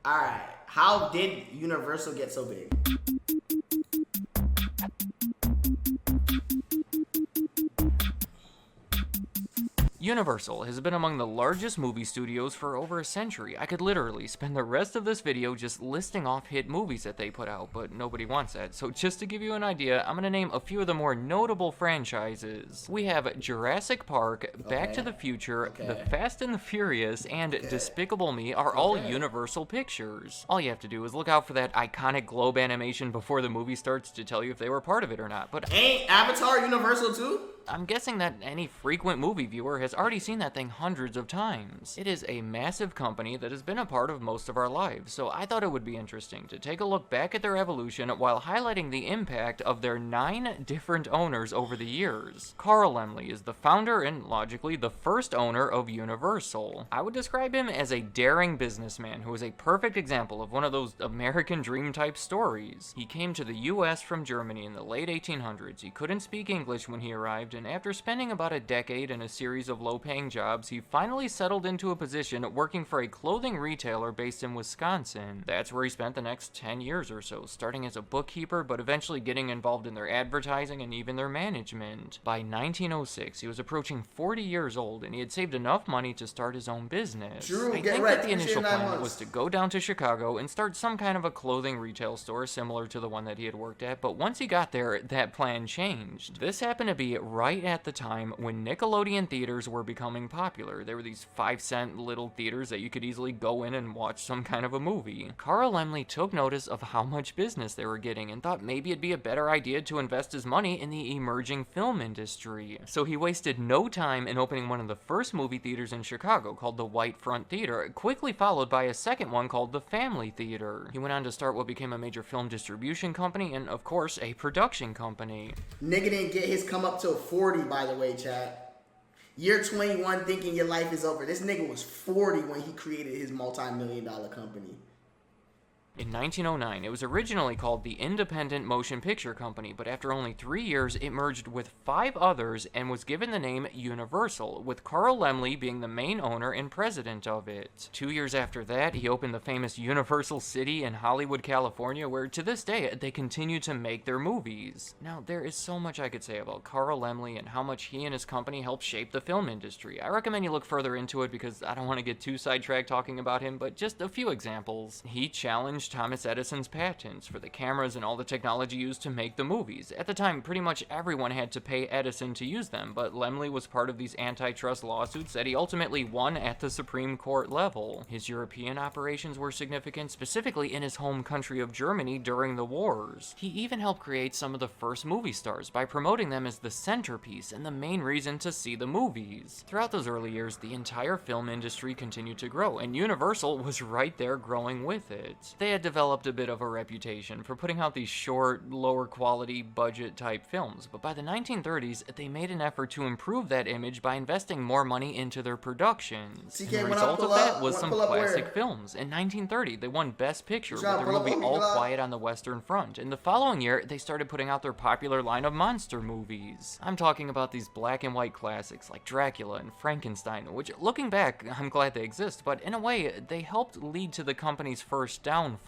Alright, how did Universal get so big? Universal has been among the largest movie studios for over a century. I could literally spend the rest of this video just listing off hit movies that they put out, but nobody wants that. So just to give you an idea, I'm gonna name a few of the more notable franchises. We have Jurassic Park, Back to the Future, The Fast and the Furious, and Despicable Me are all Universal Pictures. All you have to do is look out for that iconic globe animation before the movie starts to tell you if they were part of it or not. But ain't Avatar Universal too? I'm guessing that any frequent movie viewer has already seen that thing hundreds of times. It is a massive company that has been a part of most of our lives, so I thought it would be interesting to take a look back at their evolution while highlighting the impact of their 9 different owners over the years. Carl Laemmle is the founder and, logically, the first owner of Universal. I would describe him as a daring businessman who is a perfect example of one of those American dream type stories. He came to the US from Germany in the late 1800s. He couldn't speak English when he arrived, and after spending about a decade in a series of low-paying jobs, he finally settled into a position working for a clothing retailer based in Wisconsin. That's where he spent the next 10 years or so, starting as a bookkeeper, but eventually getting involved in their advertising and even their management. By 1906, he was approaching 40 years old, and he had saved enough money to start his own business. I think that the initial plan was to go down to Chicago and start some kind of a clothing retail store similar to the one that he had worked at, but once he got there, that plan changed. This happened to be right at the time when Nickelodeon theaters were becoming popular. There were these 5-cent little theaters that you could easily go in and watch some kind of a movie. Carl Laemmle took notice of how much business they were getting and thought maybe it'd be a better idea to invest his money in the emerging film industry. So he wasted no time in opening one of the first movie theaters in Chicago called the White Front Theater, quickly followed by a second one called the Family Theater. He went on to start what became a major film distribution company and, of course, a production company. Nigga didn't get his come up till 40, by the way, chat. You're 21 thinking your life is over. This nigga was 40 when he created his multi-million-dollar company. In 1909, it was originally called the Independent Motion Picture Company, but after only 3 years, it merged with 5 others and was given the name Universal, with Carl Laemmle being the main owner and president of it. 2 years after that, he opened the famous Universal City in Hollywood, California, where to this day, they continue to make their movies. Now, there is so much I could say about Carl Laemmle and how much he and his company helped shape the film industry. I recommend you look further into it because I don't want to get too sidetracked talking about him, but just a few examples. He challenged Thomas Edison's patents for the cameras and all the technology used to make the movies. At the time, pretty much everyone had to pay Edison to use them, but Laemmle was part of these antitrust lawsuits that he ultimately won at the Supreme Court level. His European operations were significant, specifically in his home country of Germany during the wars. He even helped create some of the first movie stars by promoting them as the centerpiece and the main reason to see the movies. Throughout those early years, the entire film industry continued to grow, and Universal was right there growing with it. They had developed a bit of a reputation for putting out these short, lower quality, budget type films, but by the 1930s, they made an effort to improve that image by investing more money into their productions. And the result of that was some classic films. In 1930, they won Best Picture with their movie All Quiet on the Western Front, and the following year, they started putting out their popular line of monster movies. I'm talking about these black and white classics like Dracula and Frankenstein, which, looking back, I'm glad they exist, but in a way, they helped lead to the company's first downfall.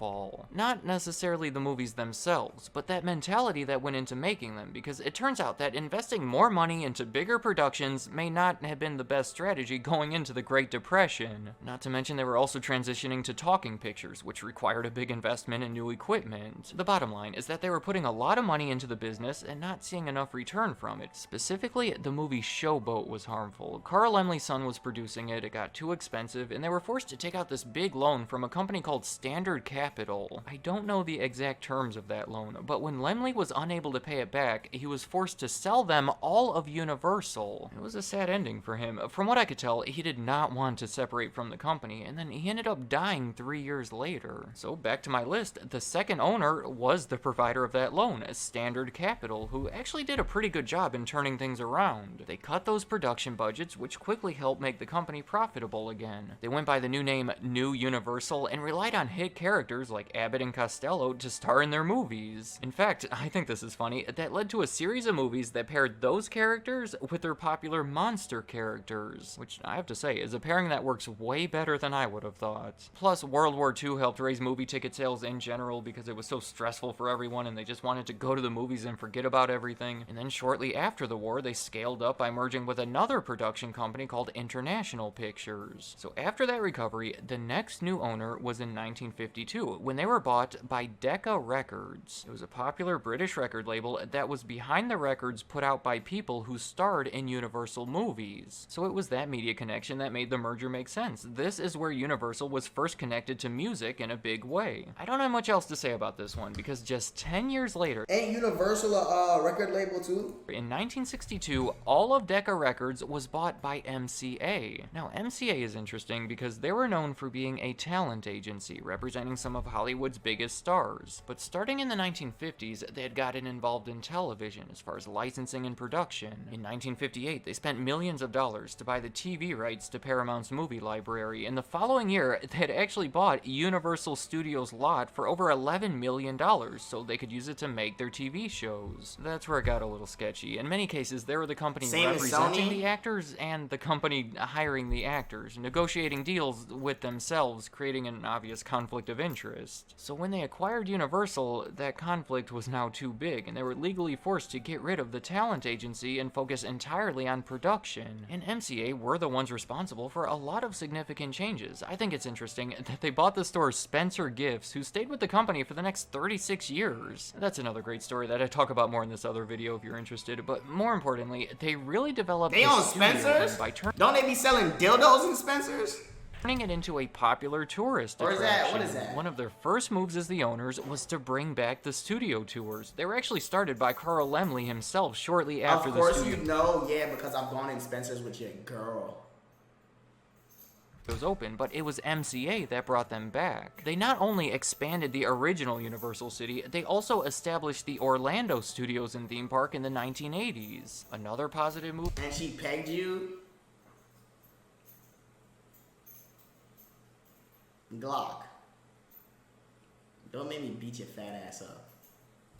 Not necessarily the movies themselves, but that mentality that went into making them, because it turns out that investing more money into bigger productions may not have been the best strategy going into the Great Depression. Not to mention they were also transitioning to talking pictures, which required a big investment in new equipment. The bottom line is that they were putting a lot of money into the business and not seeing enough return from it. Specifically, the movie Showboat was harmful. Carl Laemmle's son was producing it, it got too expensive, and they were forced to take out this big loan from a company called Standard Capital. I don't know the exact terms of that loan, but when Laemmle was unable to pay it back, he was forced to sell them all of Universal. It was a sad ending for him. From what I could tell, he did not want to separate from the company, and then he ended up dying 3 years later. So back to my list, the second owner was the provider of that loan, Standard Capital, who actually did a pretty good job in turning things around. They cut those production budgets, which quickly helped make the company profitable again. They went by the new name New Universal and relied on hit characters characters like Abbott and Costello to star in their movies. In fact, I think this is funny, that led to a series of movies that paired those characters with their popular monster characters, which I have to say is a pairing that works way better than I would have thought. Plus, World War II helped raise movie ticket sales in general because it was so stressful for everyone and they just wanted to go to the movies and forget about everything. And then shortly after the war, they scaled up by merging with another production company called International Pictures. So after that recovery, the next new owner was in 1952 when they were bought by Decca Records. It was a popular British record label that was behind the records put out by people who starred in Universal movies. So it was that media connection that made the merger make sense. This is where Universal was first connected to music in a big way. I don't have much else to say about this one because just 10 years later, ain't Universal a record label too? In 1962, all of Decca Records was bought by MCA. Now, MCA is interesting because they were known for being a talent agency representing some of Hollywood's biggest stars. But starting in the 1950s, they had gotten involved in television as far as licensing and production. In 1958, they spent millions of dollars to buy the TV rights to Paramount's movie library. In the following year, they had actually bought Universal Studios' lot for over $11 million so they could use it to make their TV shows. That's where it got a little sketchy. In many cases, they were the company representing the actors and the company hiring the actors, negotiating deals with themselves, creating an obvious conflict of interest. So when they acquired Universal, that conflict was now too big, and they were legally forced to get rid of the talent agency and focus entirely on production. And MCA were the ones responsible for a lot of significant changes. I think it's interesting that they bought the store Spencer Gifts, who stayed with the company for the next 36 years. That's another great story that I talk about more in this other video if you're interested, but more importantly, they really developed They own Spencer's? Don't they be selling dildos in Spencer's? Turning it into a popular tourist attraction. What is that? One of their first moves as the owners was to bring back the studio tours. They were actually started by Carl Laemmle himself shortly after the studio. Of course you know, yeah, because I've gone in Spencer's with your girl. Was open, but it was MCA that brought them back. They not only expanded the original Universal City, they also established the Orlando Studios and theme park in the 1980s. Another positive move. And she pegged you? Glock. Don't make me beat your fat ass up.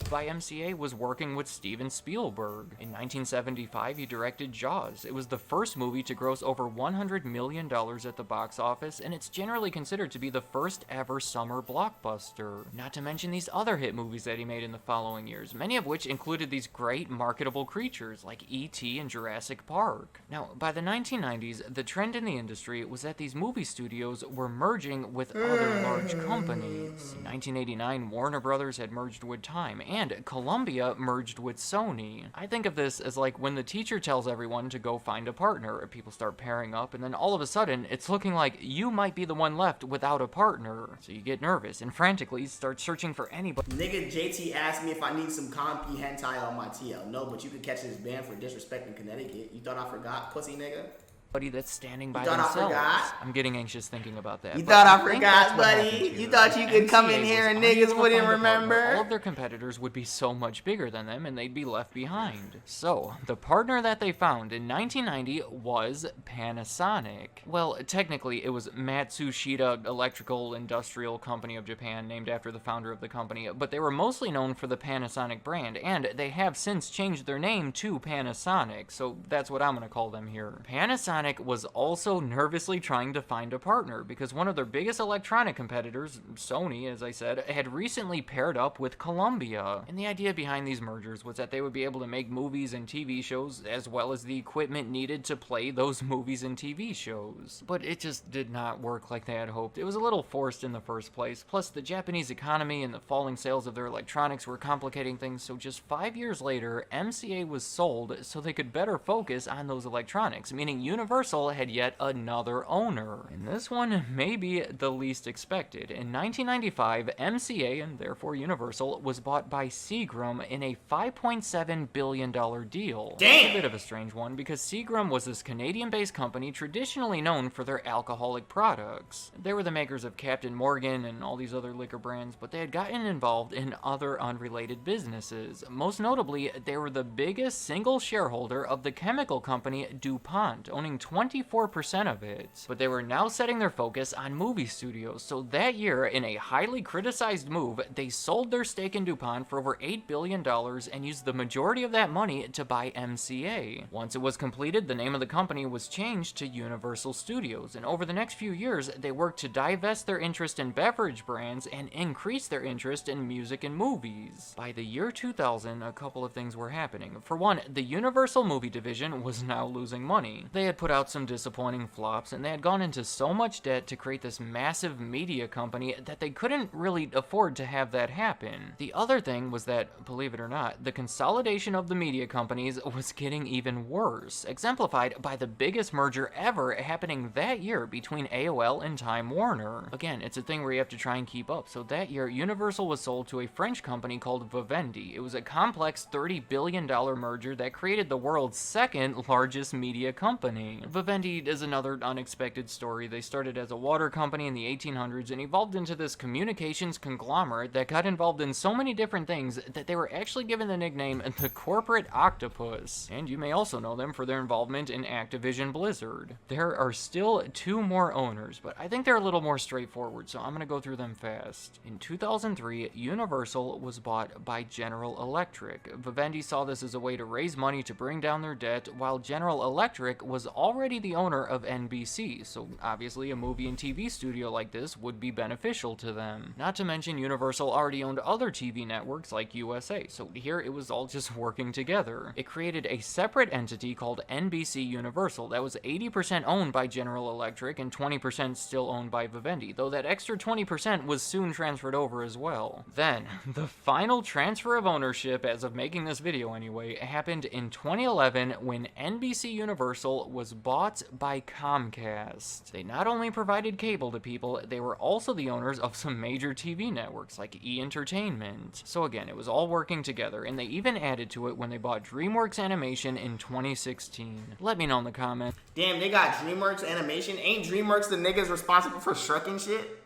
By MCA was working with Steven Spielberg. In 1975, he directed Jaws. It was the first movie to gross over $100 million at the box office, and it's generally considered to be the first ever summer blockbuster. Not to mention these other hit movies that he made in the following years, many of which included these great marketable creatures like E.T. and Jurassic Park. Now, by the 1990s, the trend in the industry was that these movie studios were merging with other large companies. In 1989, Warner Brothers had merged with Time, and Columbia merged with Sony. I think of this as like when the teacher tells everyone to go find a partner, people start pairing up, and then all of a sudden, it's looking like you might be the one left without a partner. So you get nervous and frantically start searching for anybody. Nigga, JT asked me if I need some compy hentai on my TL. No, but you could catch this ban for disrespecting Connecticut. You thought I forgot, pussy nigga? That's standing by thought themselves. I forgot? I'm getting anxious thinking about that. You but thought I think forgot, that's what buddy? happened You here. thought you could come in MCA here and was niggas unable to wouldn't find a partner. remember? All of their competitors would be so much bigger than them and they'd be left behind. So, the partner that they found in 1990 was Panasonic. Well, technically, it was Matsushita Electrical Industrial Company of Japan, named after the founder of the company, but they were mostly known for the Panasonic brand, and they have since changed their name to Panasonic, so that's what I'm going to call them here. Panasonic was also nervously trying to find a partner because one of their biggest electronic competitors, Sony, as I said, had recently paired up with Columbia. And the idea behind these mergers was that they would be able to make movies and TV shows as well as the equipment needed to play those movies and TV shows. But it just did not work like they had hoped. It was a little forced in the first place. Plus, the Japanese economy and the falling sales of their electronics were complicating things, so just 5 years later, MCA was sold so they could better focus on those electronics, meaning Universal had yet another owner. And this one may be the least expected. In 1995, MCA, and therefore Universal, was bought by Seagram in a $5.7 billion deal. Damn! It's a bit of a strange one because Seagram was this Canadian-based company traditionally known for their alcoholic products. They were the makers of Captain Morgan and all these other liquor brands, but they had gotten involved in other unrelated businesses. Most notably, they were the biggest single shareholder of the chemical company DuPont, owning 24% of it. But they were now setting their focus on movie studios, so that year, in a highly criticized move, they sold their stake in DuPont for over $8 billion and used the majority of that money to buy MCA. Once it was completed, the name of the company was changed to Universal Studios, and over the next few years, they worked to divest their interest in beverage brands and increase their interest in music and movies. By the year 2000, a couple of things were happening. For one, the Universal movie division was now losing money. They had put out some disappointing flops, and they had gone into so much debt to create this massive media company that they couldn't really afford to have that happen. The other thing was that, believe it or not, the consolidation of the media companies was getting even worse, exemplified by the biggest merger ever happening that year between AOL and Time Warner. Again, it's a thing where you have to try and keep up, so that year, Universal was sold to a French company called Vivendi. It was a complex $30 billion merger that created the world's second largest media company. Vivendi is another unexpected story. They started as a water company in the 1800s and evolved into this communications conglomerate that got involved in so many different things that they were actually given the nickname the Corporate Octopus. And you may also know them for their involvement in Activision Blizzard. There are still 2 more owners, but I think they're a little more straightforward, so I'm gonna go through them fast. In 2003, Universal was bought by General Electric. Vivendi saw this as a way to raise money to bring down their debt, while General Electric was already the owner of NBC, so obviously a movie and TV studio like this would be beneficial to them. Not to mention Universal already owned other TV networks like USA, so here it was all just working together. It created a separate entity called NBC Universal that was 80% owned by General Electric and 20% still owned by Vivendi, though that extra 20% was soon transferred over as well. Then, the final transfer of ownership, as of making this video anyway, happened in 2011 when NBC Universal was bought by Comcast. They not only provided cable to people, they were also the owners of some major TV networks like E! Entertainment. So again, it was all working together, and they even added to it when they bought DreamWorks Animation in 2016. Let me know in the comments. Damn, they got DreamWorks Animation. Ain't DreamWorks the niggas responsible for Shrek and shit?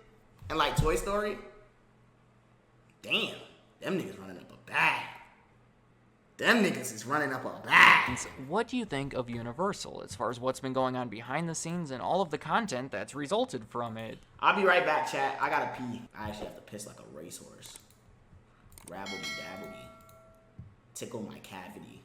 And like Toy Story? Damn, them niggas running up a bag. Them niggas is running up a bag. What do you think of Universal as far as what's been going on behind the scenes and all of the content that's resulted from it? I'll be right back, chat. I gotta pee. I actually have to piss like a racehorse. Rabbledy dabbly. Tickle my cavity.